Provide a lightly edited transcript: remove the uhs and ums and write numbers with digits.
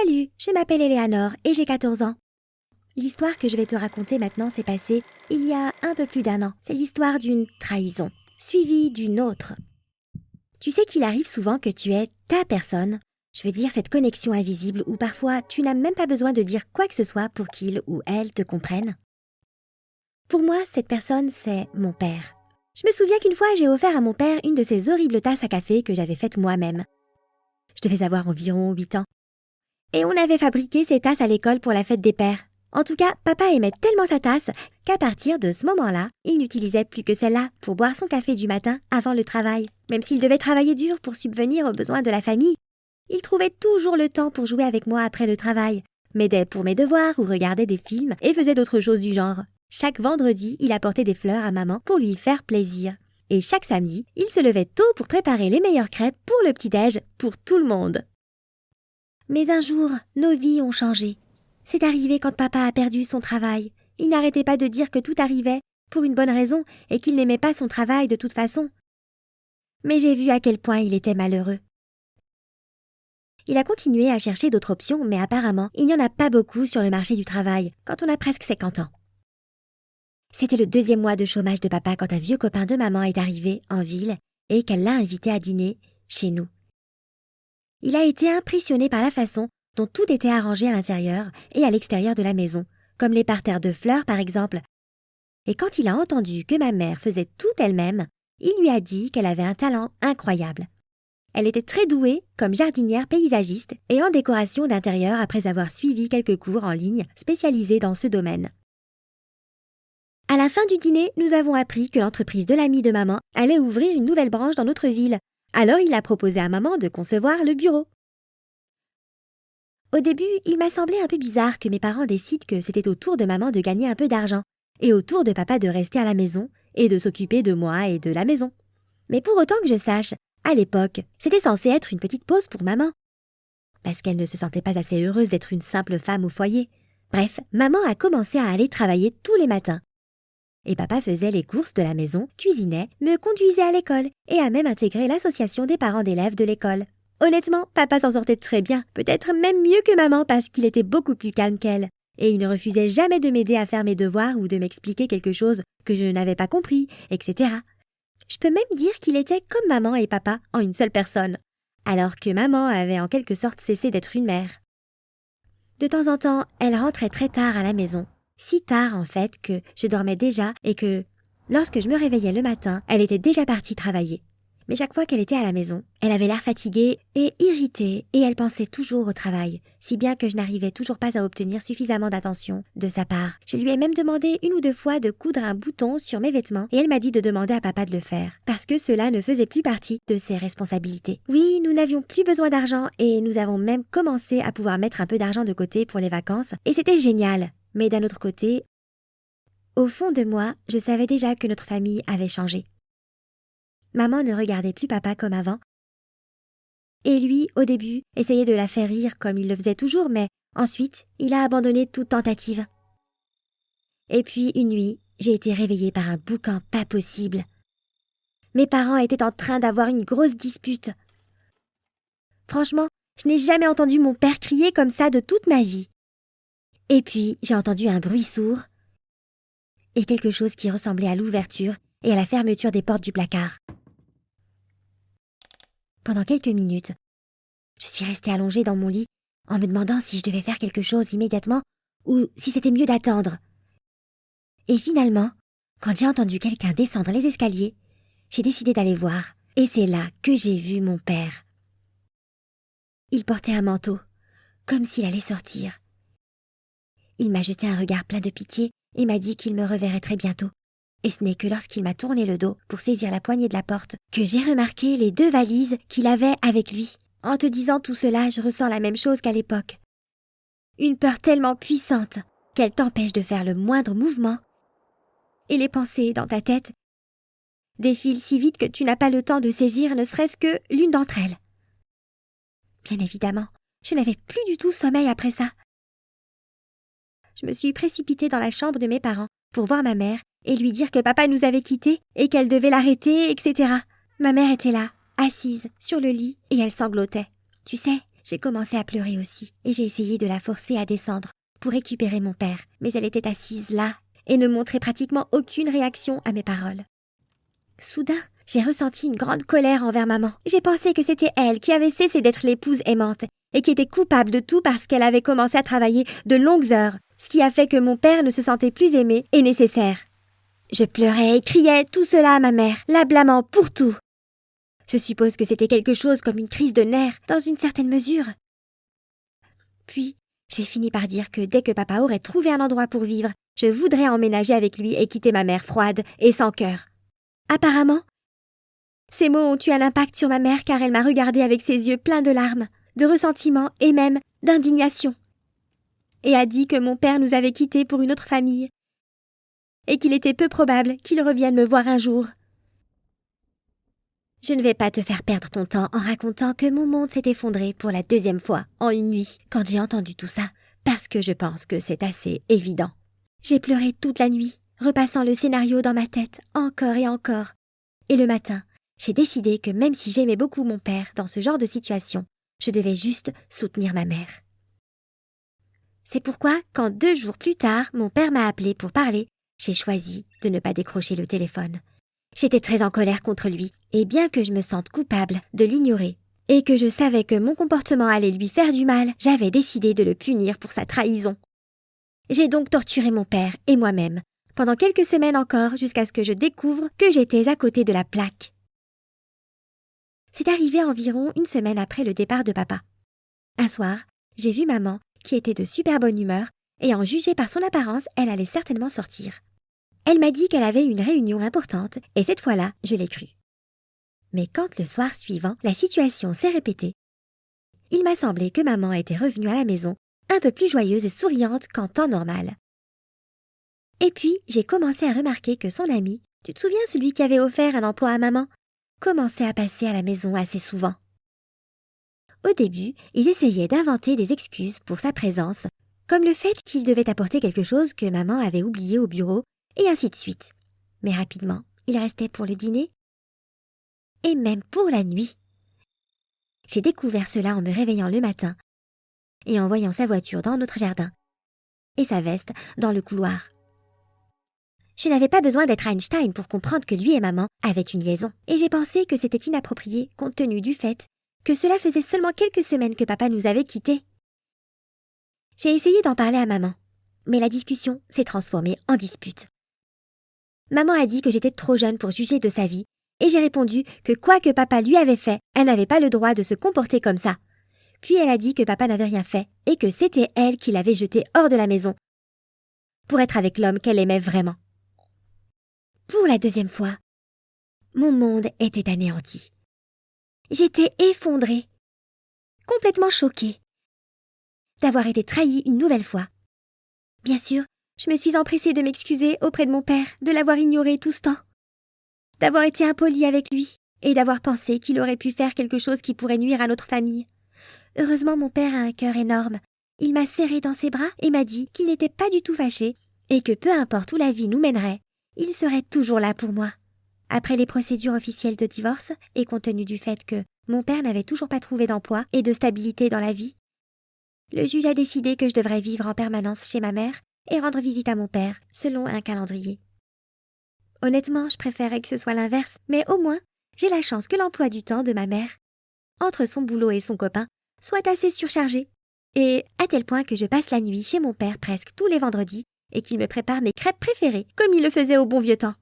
Salut, je m'appelle Eleanor et j'ai 14 ans. L'histoire que je vais te raconter maintenant s'est passée il y a un peu plus d'1 an. C'est l'histoire d'une trahison, suivie d'une autre. Tu sais qu'il arrive souvent que tu aies ta personne, je veux dire cette connexion invisible où parfois tu n'as même pas besoin de dire quoi que ce soit pour qu'il ou elle te comprenne. Pour moi, cette personne, c'est mon père. Je me souviens qu'une fois, j'ai offert à mon père une de ces horribles tasses à café que j'avais faites moi-même. Je devais avoir environ 8 ans. Et on avait fabriqué ces tasses à l'école pour la fête des pères. En tout cas, papa aimait tellement sa tasse qu'à partir de ce moment-là, il n'utilisait plus que celle-là pour boire son café du matin avant le travail. Même s'il devait travailler dur pour subvenir aux besoins de la famille, il trouvait toujours le temps pour jouer avec moi après le travail, m'aidait pour mes devoirs ou regardait des films et faisait d'autres choses du genre. Chaque vendredi, il apportait des fleurs à maman pour lui faire plaisir. Et chaque samedi, il se levait tôt pour préparer les meilleures crêpes pour le petit-déj pour tout le monde. Mais un jour, nos vies ont changé. C'est arrivé quand papa a perdu son travail. Il n'arrêtait pas de dire que tout arrivait pour une bonne raison et qu'il n'aimait pas son travail de toute façon. Mais j'ai vu à quel point il était malheureux. Il a continué à chercher d'autres options, mais apparemment, il n'y en a pas beaucoup sur le marché du travail quand on a presque 50 ans. C'était le 2e mois de chômage de papa quand un vieux copain de maman est arrivé en ville et qu'elle l'a invité à dîner chez nous. Il a été impressionné par la façon dont tout était arrangé à l'intérieur et à l'extérieur de la maison, comme les parterres de fleurs par exemple. Et quand il a entendu que ma mère faisait tout elle-même, il lui a dit qu'elle avait un talent incroyable. Elle était très douée comme jardinière paysagiste et en décoration d'intérieur après avoir suivi quelques cours en ligne spécialisés dans ce domaine. À la fin du dîner, nous avons appris que l'entreprise de l'ami de maman allait ouvrir une nouvelle branche dans notre ville. Alors il a proposé à maman de concevoir le bureau. Au début, il m'a semblé un peu bizarre que mes parents décident que c'était au tour de maman de gagner un peu d'argent et au tour de papa de rester à la maison et de s'occuper de moi et de la maison. Mais pour autant que je sache, à l'époque, c'était censé être une petite pause pour maman. Parce qu'elle ne se sentait pas assez heureuse d'être une simple femme au foyer. Bref, maman a commencé à aller travailler tous les matins. Et papa faisait les courses de la maison, cuisinait, me conduisait à l'école et a même intégré l'association des parents d'élèves de l'école. Honnêtement, papa s'en sortait très bien, peut-être même mieux que maman parce qu'il était beaucoup plus calme qu'elle. Et il ne refusait jamais de m'aider à faire mes devoirs ou de m'expliquer quelque chose que je n'avais pas compris, etc. Je peux même dire qu'il était comme maman et papa en une seule personne, alors que maman avait en quelque sorte cessé d'être une mère. De temps en temps, elle rentrait très tard à la maison. Si tard, en fait, que je dormais déjà et que, lorsque je me réveillais le matin, elle était déjà partie travailler. Mais chaque fois qu'elle était à la maison, elle avait l'air fatiguée et irritée et elle pensait toujours au travail, si bien que je n'arrivais toujours pas à obtenir suffisamment d'attention de sa part. Je lui ai même demandé 1 ou 2 fois de coudre un bouton sur mes vêtements et elle m'a dit de demander à papa de le faire, parce que cela ne faisait plus partie de ses responsabilités. Oui, nous n'avions plus besoin d'argent et nous avons même commencé à pouvoir mettre un peu d'argent de côté pour les vacances et c'était génial. Mais d'un autre côté, au fond de moi, je savais déjà que notre famille avait changé. Maman ne regardait plus papa comme avant. Et lui, au début, essayait de la faire rire comme il le faisait toujours, mais ensuite, il a abandonné toute tentative. Et puis, une nuit, j'ai été réveillée par un boucan pas possible. Mes parents étaient en train d'avoir une grosse dispute. Franchement, je n'ai jamais entendu mon père crier comme ça de toute ma vie. Et puis, j'ai entendu un bruit sourd et quelque chose qui ressemblait à l'ouverture et à la fermeture des portes du placard. Pendant quelques minutes, je suis restée allongée dans mon lit en me demandant si je devais faire quelque chose immédiatement ou si c'était mieux d'attendre. Et finalement, quand j'ai entendu quelqu'un descendre les escaliers, j'ai décidé d'aller voir et c'est là que j'ai vu mon père. Il portait un manteau, comme s'il allait sortir. Il m'a jeté un regard plein de pitié et m'a dit qu'il me reverrait très bientôt. Et ce n'est que lorsqu'il m'a tourné le dos pour saisir la poignée de la porte que j'ai remarqué les 2 valises qu'il avait avec lui. En te disant tout cela, je ressens la même chose qu'à l'époque. Une peur tellement puissante qu'elle t'empêche de faire le moindre mouvement. Et les pensées dans ta tête défilent si vite que tu n'as pas le temps de saisir ne serait-ce que l'une d'entre elles. Bien évidemment, je n'avais plus du tout sommeil après ça. Je me suis précipitée dans la chambre de mes parents pour voir ma mère et lui dire que papa nous avait quittés et qu'elle devait l'arrêter, etc. Ma mère était là, assise sur le lit et elle sanglotait. Tu sais, J'ai commencé à pleurer aussi, et j'ai essayé de la forcer à descendre pour récupérer mon père, mais elle était assise là et ne montrait pratiquement aucune réaction à mes paroles. Soudain, j'ai ressenti une grande colère envers maman. J'ai pensé que c'était elle qui avait cessé d'être l'épouse aimante et qui était coupable de tout parce qu'elle avait commencé à travailler de longues heures, ce qui a fait que mon père ne se sentait plus aimé et nécessaire. Je pleurais et criais tout cela à ma mère, la blâmant pour tout. Je suppose que c'était quelque chose comme une crise de nerfs, dans une certaine mesure. Puis, j'ai fini par dire que dès que papa aurait trouvé un endroit pour vivre, je voudrais emménager avec lui et quitter ma mère froide et sans cœur. Apparemment, ces mots ont eu un impact sur ma mère car elle m'a regardée avec ses yeux pleins de larmes, de ressentiment et même d'indignation. Et a dit que mon père nous avait quittés pour une autre famille et qu'il était peu probable qu'il revienne me voir un jour. Je ne vais pas te faire perdre ton temps en racontant que mon monde s'est effondré pour la 2e fois en une nuit quand j'ai entendu tout ça, parce que je pense que c'est assez évident. J'ai pleuré toute la nuit, repassant le scénario dans ma tête encore et encore. Et le matin, j'ai décidé que même si j'aimais beaucoup mon père dans ce genre de situation, je devais juste soutenir ma mère. C'est pourquoi, quand 2 jours plus tard, mon père m'a appelé pour parler, j'ai choisi de ne pas décrocher le téléphone. J'étais très en colère contre lui, et bien que je me sente coupable de l'ignorer, et que je savais que mon comportement allait lui faire du mal, j'avais décidé de le punir pour sa trahison. J'ai donc torturé mon père et moi-même, pendant quelques semaines encore, jusqu'à ce que je découvre que j'étais à côté de la plaque. C'est arrivé environ 1 semaine après le départ de papa. Un soir, j'ai vu maman, qui était de super bonne humeur, et en juger par son apparence, elle allait certainement sortir. Elle m'a dit qu'elle avait une réunion importante, et cette fois-là, je l'ai cru. Mais quand le soir suivant, la situation s'est répétée, il m'a semblé que maman était revenue à la maison, un peu plus joyeuse et souriante qu'en temps normal. Et puis, j'ai commencé à remarquer que son ami, tu te souviens celui qui avait offert un emploi à maman, commençait à passer à la maison assez souvent. Au début, ils essayaient d'inventer des excuses pour sa présence, comme le fait qu'il devait apporter quelque chose que maman avait oublié au bureau, et ainsi de suite. Mais rapidement, il restait pour le dîner, et même pour la nuit. J'ai découvert cela en me réveillant le matin, et en voyant sa voiture dans notre jardin, et sa veste dans le couloir. Je n'avais pas besoin d'être Einstein pour comprendre que lui et maman avaient une liaison, et j'ai pensé que c'était inapproprié compte tenu du fait que cela faisait seulement quelques semaines que papa nous avait quittés. J'ai essayé d'en parler à maman, mais la discussion s'est transformée en dispute. Maman a dit que j'étais trop jeune pour juger de sa vie, et j'ai répondu que quoi que papa lui avait fait, elle n'avait pas le droit de se comporter comme ça. Puis elle a dit que papa n'avait rien fait, et que c'était elle qui l'avait jeté hors de la maison, pour être avec l'homme qu'elle aimait vraiment. Pour la 2e fois, mon monde était anéanti. J'étais effondrée, complètement choquée d'avoir été trahie une nouvelle fois. Bien sûr, je me suis empressée de m'excuser auprès de mon père de l'avoir ignoré tout ce temps, d'avoir été impolie avec lui et d'avoir pensé qu'il aurait pu faire quelque chose qui pourrait nuire à notre famille. Heureusement, mon père a un cœur énorme. Il m'a serrée dans ses bras et m'a dit qu'il n'était pas du tout fâché et que peu importe où la vie nous mènerait, il serait toujours là pour moi. Après les procédures officielles de divorce, et compte tenu du fait que mon père n'avait toujours pas trouvé d'emploi et de stabilité dans la vie, le juge a décidé que je devrais vivre en permanence chez ma mère et rendre visite à mon père, selon un calendrier. Honnêtement, je préférais que ce soit l'inverse, mais au moins, j'ai la chance que l'emploi du temps de ma mère, entre son boulot et son copain, soit assez surchargé, et à tel point que je passe la nuit chez mon père presque tous les vendredis et qu'il me prépare mes crêpes préférées, comme il le faisait au bon vieux temps.